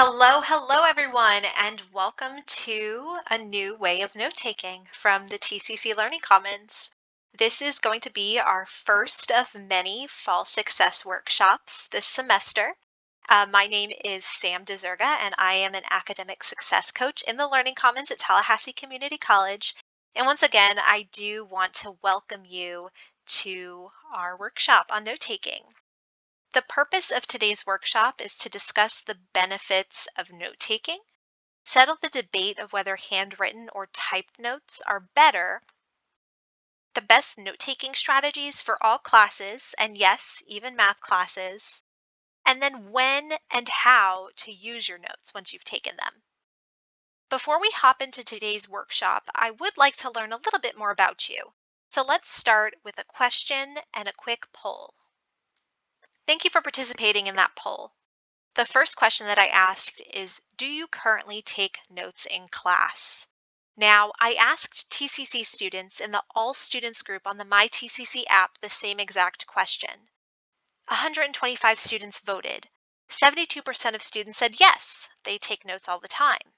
Hello everyone, and welcome to a new way of note taking from the TCC Learning Commons. This is going to be our first of many fall success workshops this semester. My name is Sam DeZerga, and I am an academic success coach in the Learning Commons at Tallahassee Community College. And once again, I do want to welcome you to our workshop on note taking. The purpose of today's workshop is to discuss the benefits of note-taking, settle the debate of whether handwritten or typed notes are better, the best note-taking strategies for all classes, and yes, even math classes, and then when and how to use your notes once you've taken them. Before we hop into today's workshop, I would like to learn a little bit more about you. So let's start with a question and a quick poll. Thank you for participating in that poll. The first question that I asked is, do you currently take notes in class? Now, I asked TCC students in the All Students group on the My TCC app the same exact question. 125 students voted. 72% of students said yes, they take notes all the time.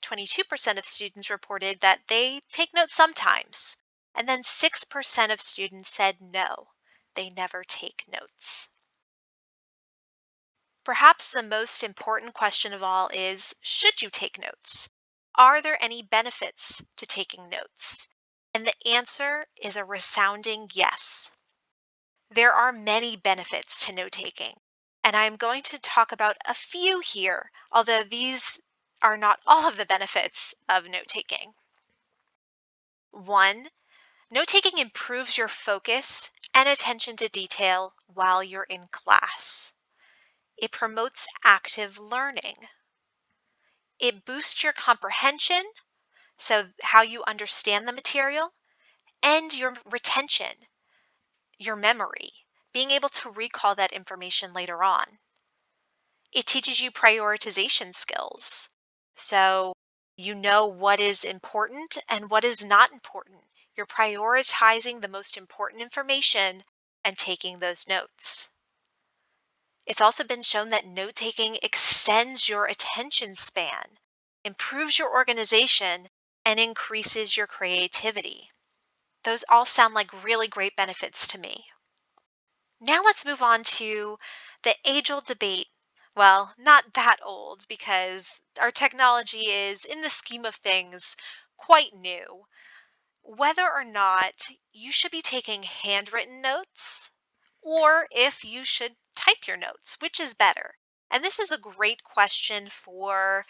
22% of students reported that they take notes sometimes. And then 6% of students said no, they never take notes. Perhaps the most important question of all is, should you take notes? Are there any benefits to taking notes? And the answer is a resounding yes. There are many benefits to note-taking, and I am going to talk about a few here, although these are not all of the benefits of note-taking. 1. Note-taking improves your focus and attention to detail while you're in class. It promotes active learning. It boosts your comprehension, so how you understand the material, and your retention, your memory, being able to recall that information later on. It teaches you prioritization skills, so you know what is important and what is not important. You're prioritizing the most important information and taking those notes. It's also been shown that note-taking extends your attention span, improves your organization, and increases your creativity. Those all sound like really great benefits to me. Now let's move on to the age-old debate. Well, not that old, because our technology is, in the scheme of things, quite new. Whether or not you should be taking handwritten notes, or if you should type your notes, which is better? And this is a great question for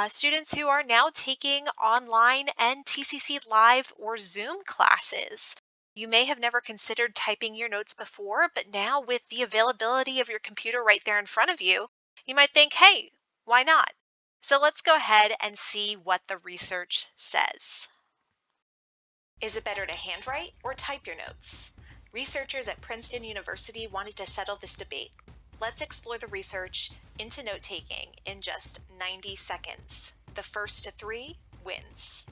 students who are now taking online and TCC Live or Zoom classes. You may have never considered typing your notes before, but now with the availability of your computer right there in front of you, you might think, hey, why not? So let's go ahead and see what the research says. Is it better to handwrite or type your notes? Researchers at Princeton University wanted to settle this debate. Let's explore the research into note-taking in just 90 seconds. The first to 3 wins.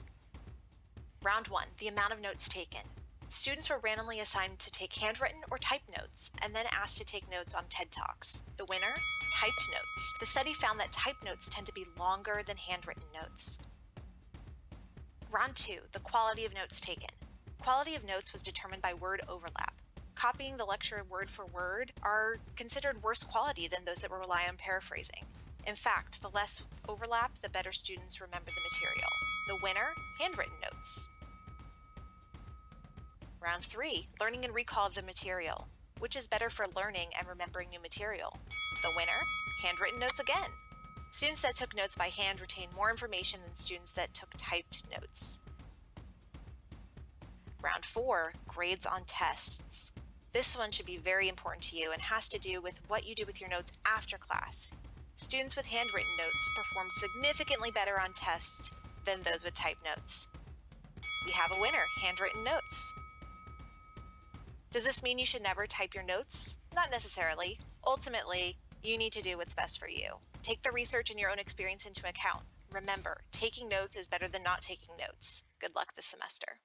Round 1, the amount of notes taken. Students were randomly assigned to take handwritten or typed notes and then asked to take notes on TED Talks. The winner? Typed notes. The study found that typed notes tend to be longer than handwritten notes. Round 2, the quality of notes taken. Quality of notes was determined by word overlap. Copying the lecture word for word are considered worse quality than those that rely on paraphrasing. In fact, the less overlap, the better students remember the material. The winner, handwritten notes. Round 3, learning and recall of the material. Which is better for learning and remembering new material? The winner, handwritten notes again. Students that took notes by hand retain more information than students that took typed notes. Round 4, grades on tests. This one should be very important to you and has to do with what you do with your notes after class. Students with handwritten notes performed significantly better on tests than those with typed notes. We have a winner, handwritten notes. Does this mean you should never type your notes? Not necessarily. Ultimately, you need to do what's best for you. Take the research and your own experience into account. Remember, taking notes is better than not taking notes. Good luck this semester.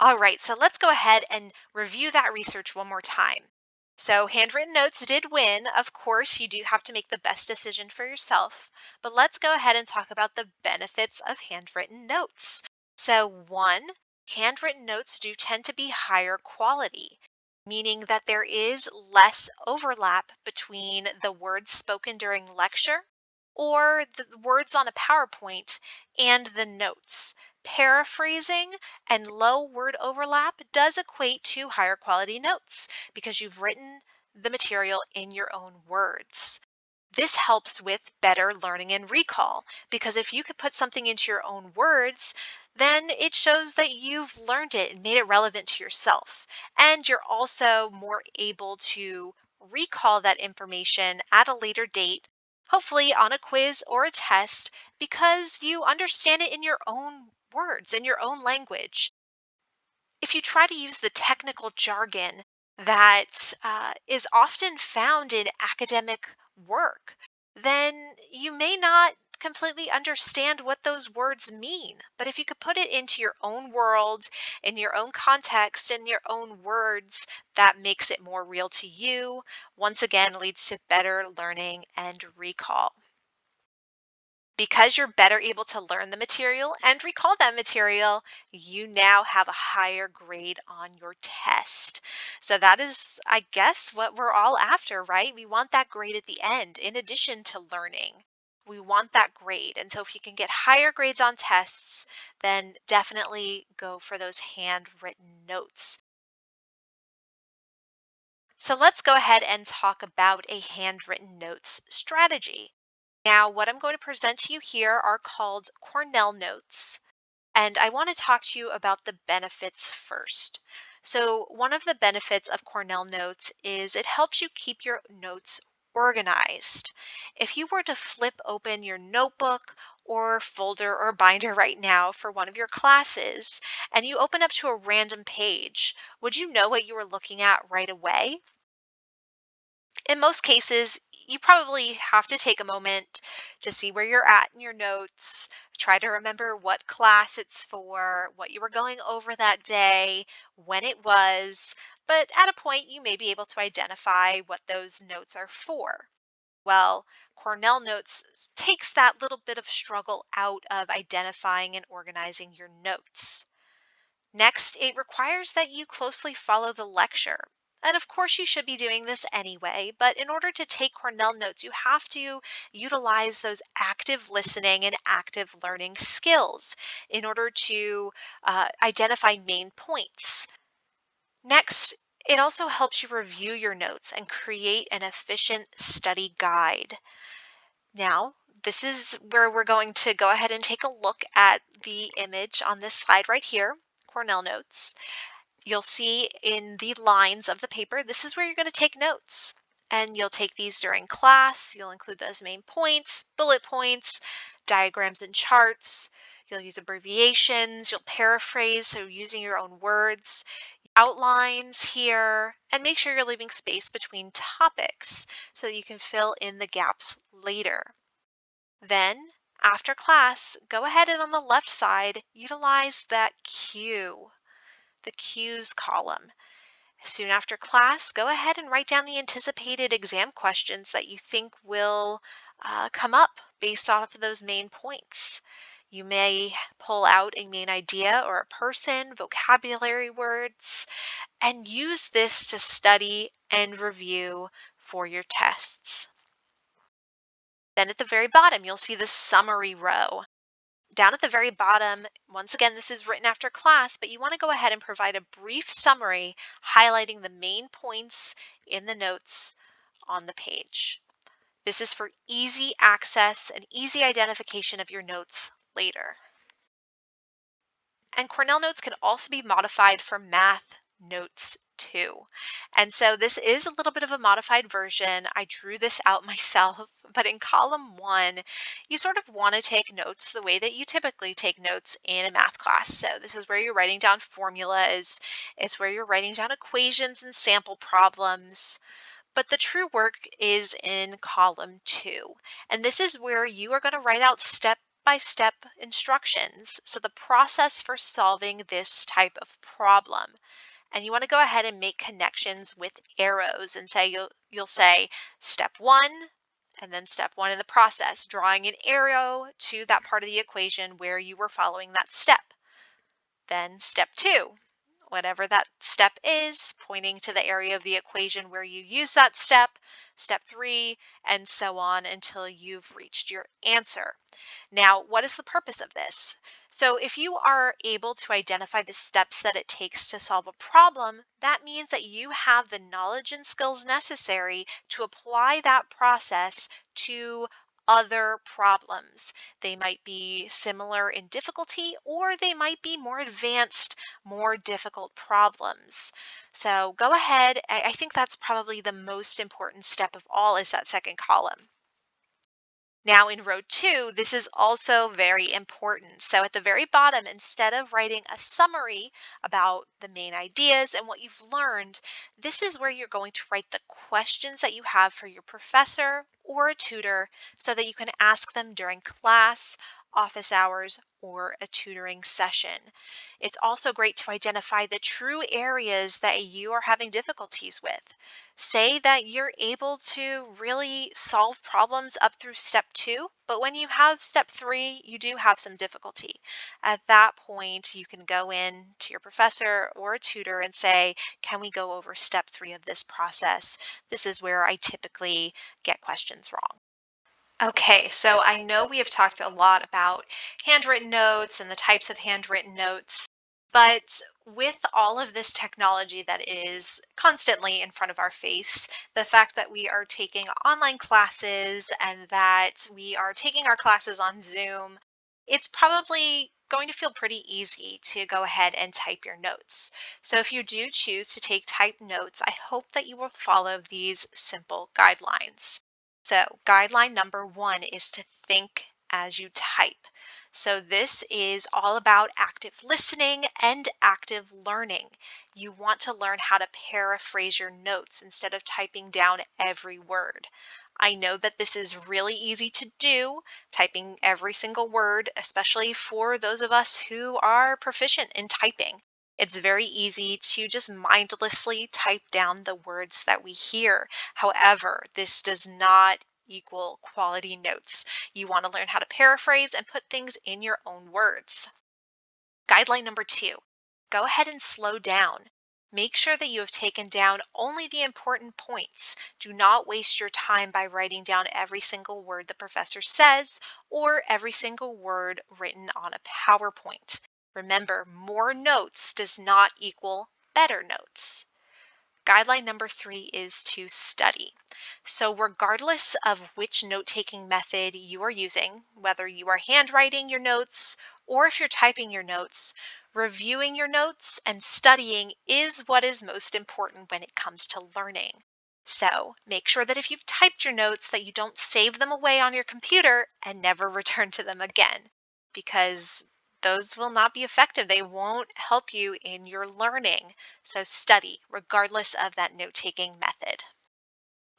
All right, so let's go ahead and review that research one more time. So, handwritten notes did win. Of course, you do have to make the best decision for yourself. But let's go ahead and talk about the benefits of handwritten notes. So, one, handwritten notes do tend to be higher quality, meaning that there is less overlap between the words spoken during lecture or the words on a PowerPoint and the notes. Paraphrasing and low word overlap does equate to higher quality notes because you've written the material in your own words. This helps with better learning and recall because if you could put something into your own words, then it shows that you've learned it and made it relevant to yourself. And you're also more able to recall that information at a later date, hopefully on a quiz or a test, because you understand it in your own words, in your own language. If you try to use the technical jargon that is often found in academic work, then you may not completely understand what those words mean. But if you could put it into your own world, in your own context, in your own words, that makes it more real to you. Once again, leads to better learning and recall. Because you're better able to learn the material and recall that material, you now have a higher grade on your test. So that is, I guess, what we're all after, right? We want that grade at the end, in addition to learning. We want that grade. And so if you can get higher grades on tests, then definitely go for those handwritten notes. So let's go ahead and talk about a handwritten notes strategy. Now, what I'm going to present to you here are called Cornell Notes, and I want to talk to you about the benefits first. So, one of the benefits of Cornell Notes is it helps you keep your notes organized. If you were to flip open your notebook or folder or binder right now for one of your classes, and you open up to a random page, would you know what you were looking at right away? In most cases, you probably have to take a moment to see where you're at in your notes, try to remember what class it's for, what you were going over that day, when it was, but at a point you may be able to identify what those notes are for. Well, Cornell Notes takes that little bit of struggle out of identifying and organizing your notes. Next, it requires that you closely follow the lecture. And of course, you should be doing this anyway, but in order to take Cornell notes, you have to utilize those active listening and active learning skills in order to identify main points. Next, it also helps you review your notes and create an efficient study guide. Now, this is where we're going to go ahead and take a look at the image on this slide right here, Cornell Notes. You'll see in the lines of the paper, this is where you're going to take notes. And you'll take these during class. You'll include those main points, bullet points, diagrams and charts. You'll use abbreviations. You'll paraphrase, so using your own words, outlines here, and make sure you're leaving space between topics so that you can fill in the gaps later. Then, after class, go ahead and on the left side, utilize that cue, the cues column. Soon after class, go ahead and write down the anticipated exam questions that you think will come up based off of those main points. You may pull out a main idea or a person, vocabulary words, and use this to study and review for your tests. Then at the very bottom, you'll see the summary row. Down at the very bottom, once again, this is written after class, but you want to go ahead and provide a brief summary highlighting the main points in the notes on the page. This is for easy access and easy identification of your notes later. And Cornell Notes can also be modified for math notes too. And so this is a little bit of a modified version. I drew this out myself, but in column 1, you sort of want to take notes the way that you typically take notes in a math class. So this is where you're writing down formulas. It's where you're writing down equations and sample problems. But the true work is in column 2. And this is where you are going to write out step-by-step instructions. So the process for solving this type of problem. And you want to go ahead and make connections with arrows and say you'll say step 1 and then step 1 in the process, drawing an arrow to that part of the equation where you were following that step. Then step 2, whatever that step is, pointing to the area of the equation where you use that step, step 3, and so on until you've reached your answer. Now, what is the purpose of this? So, if you are able to identify the steps that it takes to solve a problem, that means that you have the knowledge and skills necessary to apply that process to other problems. They might be similar in difficulty or they might be more advanced, more difficult problems. So go ahead. I think that's probably the most important step of all is that second column. Now in row 2, this is also very important. So at the very bottom, instead of writing a summary about the main ideas and what you've learned, this is where you're going to write the questions that you have for your professor or a tutor so that you can ask them during class, office hours, or a tutoring session. It's also great to identify the true areas that you are having difficulties with. Say that you're able to really solve problems up through step 2, but when you have step 3, you do have some difficulty. At that point, you can go in to your professor or a tutor and say, can we go over step 3 of this process? This is where I typically get questions wrong. Okay, so I know we have talked a lot about handwritten notes and the types of handwritten notes, but with all of this technology that is constantly in front of our face, the fact that we are taking online classes and that we are taking our classes on Zoom, it's probably going to feel pretty easy to go ahead and type your notes. So if you do choose to take typed notes, I hope that you will follow these simple guidelines. So, guideline number 1 is to think as you type. So, this is all about active listening and active learning. You want to learn how to paraphrase your notes instead of typing down every word. I know that this is really easy to do, typing every single word, especially for those of us who are proficient in typing. It's very easy to just mindlessly type down the words that we hear. However, this does not equal quality notes. You want to learn how to paraphrase and put things in your own words. Guideline number 2, go ahead and slow down. Make sure that you have taken down only the important points. Do not waste your time by writing down every single word the professor says or every single word written on a PowerPoint. Remember, more notes does not equal better notes. Guideline number 3 is to study. So, regardless of which note taking method you are using, whether you are handwriting your notes or if you're typing your notes, reviewing your notes and studying is what is most important when it comes to learning. So, make sure that if you've typed your notes that you don't save them away on your computer and never return to them again, because those will not be effective. They won't help you in your learning. So study regardless of that note-taking method.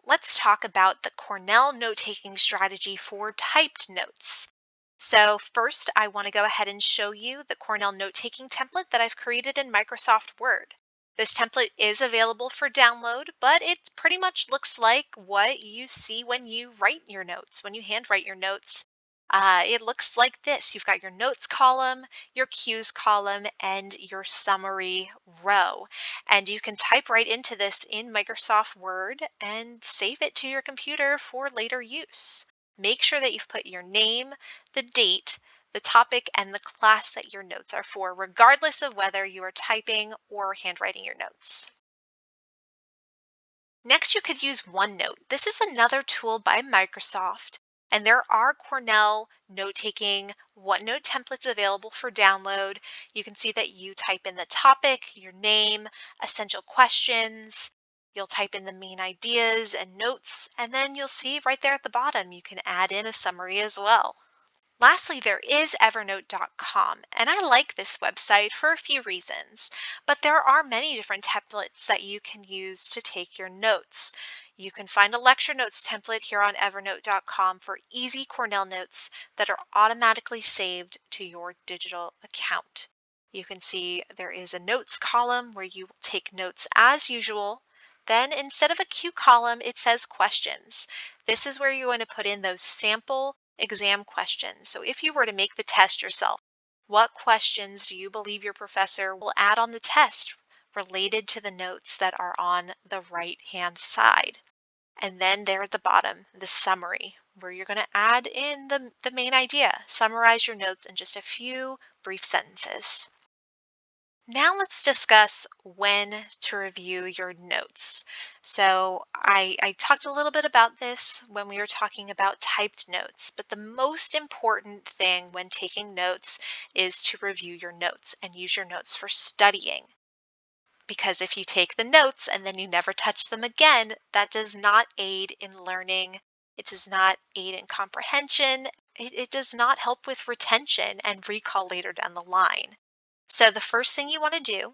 Let's talk about the Cornell note-taking strategy for typed notes. So first, I want to go ahead and show you the Cornell note-taking template that I've created in Microsoft Word. This template is available for download, but it pretty much looks like what you see when you write your notes, when you handwrite your notes. It looks like this. You've got your notes column, your cues column, and your summary row. And you can type right into this in Microsoft Word and save it to your computer for later use. Make sure that you've put your name, the date, the topic, and the class that your notes are for, regardless of whether you are typing or handwriting your notes. Next, you could use OneNote. This is another tool by Microsoft, and there are Cornell note-taking OneNote templates available for download. You can see that you type in the topic, your name, essential questions. You'll type in the main ideas and notes, and then you'll see right there at the bottom, you can add in a summary as well. Lastly, there is evernote.com, and I like this website for a few reasons, but there are many different templates that you can use to take your notes. You can find a lecture notes template here on evernote.com for easy Cornell notes that are automatically saved to your digital account. You can see there is a notes column where you will take notes as usual. Then instead of a Q column, it says questions. This is where you're going to put in those sample exam questions. So if you were to make the test yourself, what questions do you believe your professor will add on the test related to the notes that are on the right-hand side? And then there at the bottom, the summary, where you're going to add in the main idea, summarize your notes in just a few brief sentences. Now let's discuss when to review your notes. So I talked a little bit about this when we were talking about typed notes, but the most important thing when taking notes is to review your notes and use your notes for studying. Because if you take the notes and then you never touch them again, that does not aid in learning. It does not aid in comprehension. It does not help with retention and recall later down the line. So the first thing you want to do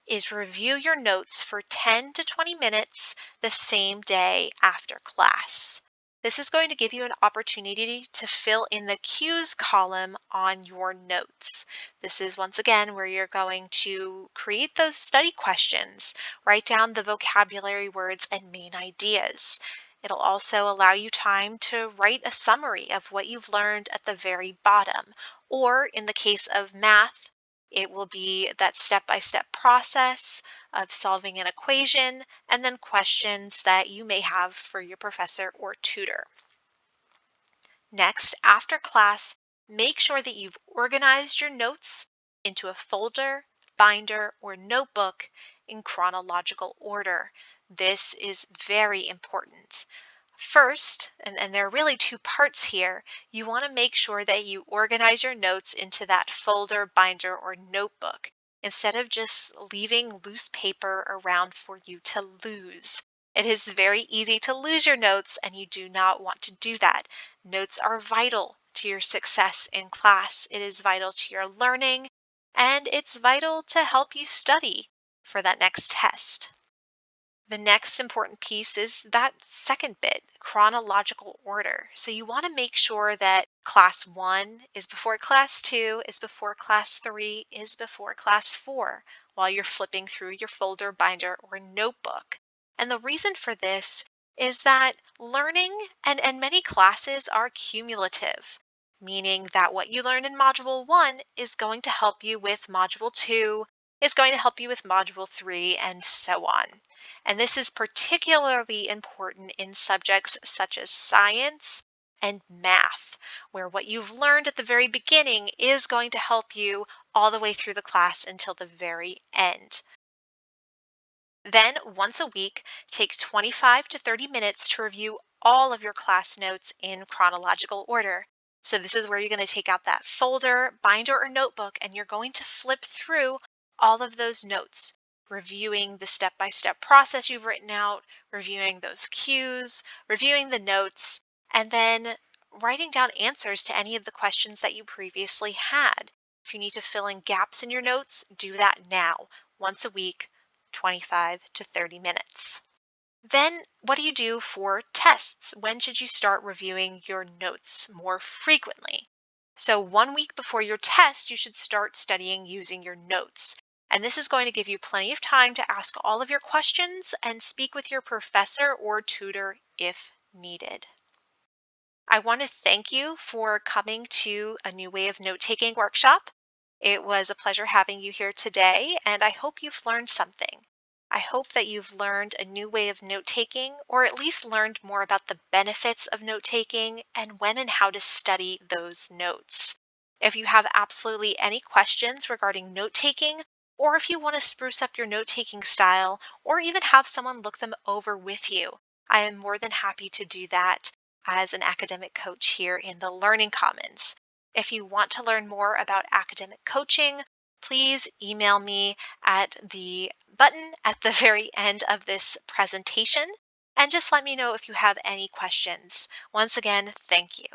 is review your notes for 10 to 20 minutes the same day after class. This is going to give you an opportunity to fill in the cues column on your notes. This is once again where you're going to create those study questions, write down the vocabulary words and main ideas. It'll also allow you time to write a summary of what you've learned at the very bottom. Or in the case of math, it will be that step-by-step process of solving an equation and then questions that you may have for your professor or tutor. Next, after class, make sure that you've organized your notes into a folder, binder, or notebook in chronological order. This is very important. First, and there are really two parts here, you want to make sure that you organize your notes into that folder, binder, or notebook instead of just leaving loose paper around for you to lose. It is very easy to lose your notes, and you do not want to do that. Notes are vital to your success in class. It is vital to your learning, and it's vital to help you study for that next test. The next important piece is that second bit, chronological order. So you want to make sure that class 1 is before class 2, is before class 3, is before class 4 while you're flipping through your folder, binder, or notebook. And the reason for this is that learning and many classes are cumulative, meaning that what you learn in Module 1 is going to help you with Module 2, is going to help you with Module 3, and so on. And this is particularly important in subjects such as science and math, where what you've learned at the very beginning is going to help you all the way through the class until the very end. Then, once a week, take 25 to 30 minutes to review all of your class notes in chronological order. So this is where you're going to take out that folder, binder, or notebook, and you're going to flip through all of those notes, reviewing the step-by-step process you've written out, reviewing those cues, reviewing the notes, and then writing down answers to any of the questions that you previously had. If you need to fill in gaps in your notes, do that now, once a week, 25 to 30 minutes. Then, what do you do for tests? When should you start reviewing your notes more frequently? So, 1 week before your test, you should start studying using your notes. And this is going to give you plenty of time to ask all of your questions and speak with your professor or tutor if needed. I want to thank you for coming to a New Way of Note-Taking workshop. It was a pleasure having you here today, and I hope you've learned something. I hope that you've learned a new way of note-taking, or at least learned more about the benefits of note-taking and when and how to study those notes. If you have absolutely any questions regarding note-taking, or if you want to spruce up your note-taking style, or even have someone look them over with you, I am more than happy to do that as an academic coach here in the Learning Commons. If you want to learn more about academic coaching, please email me at the button at the very end of this presentation and just let me know if you have any questions. Once again, thank you.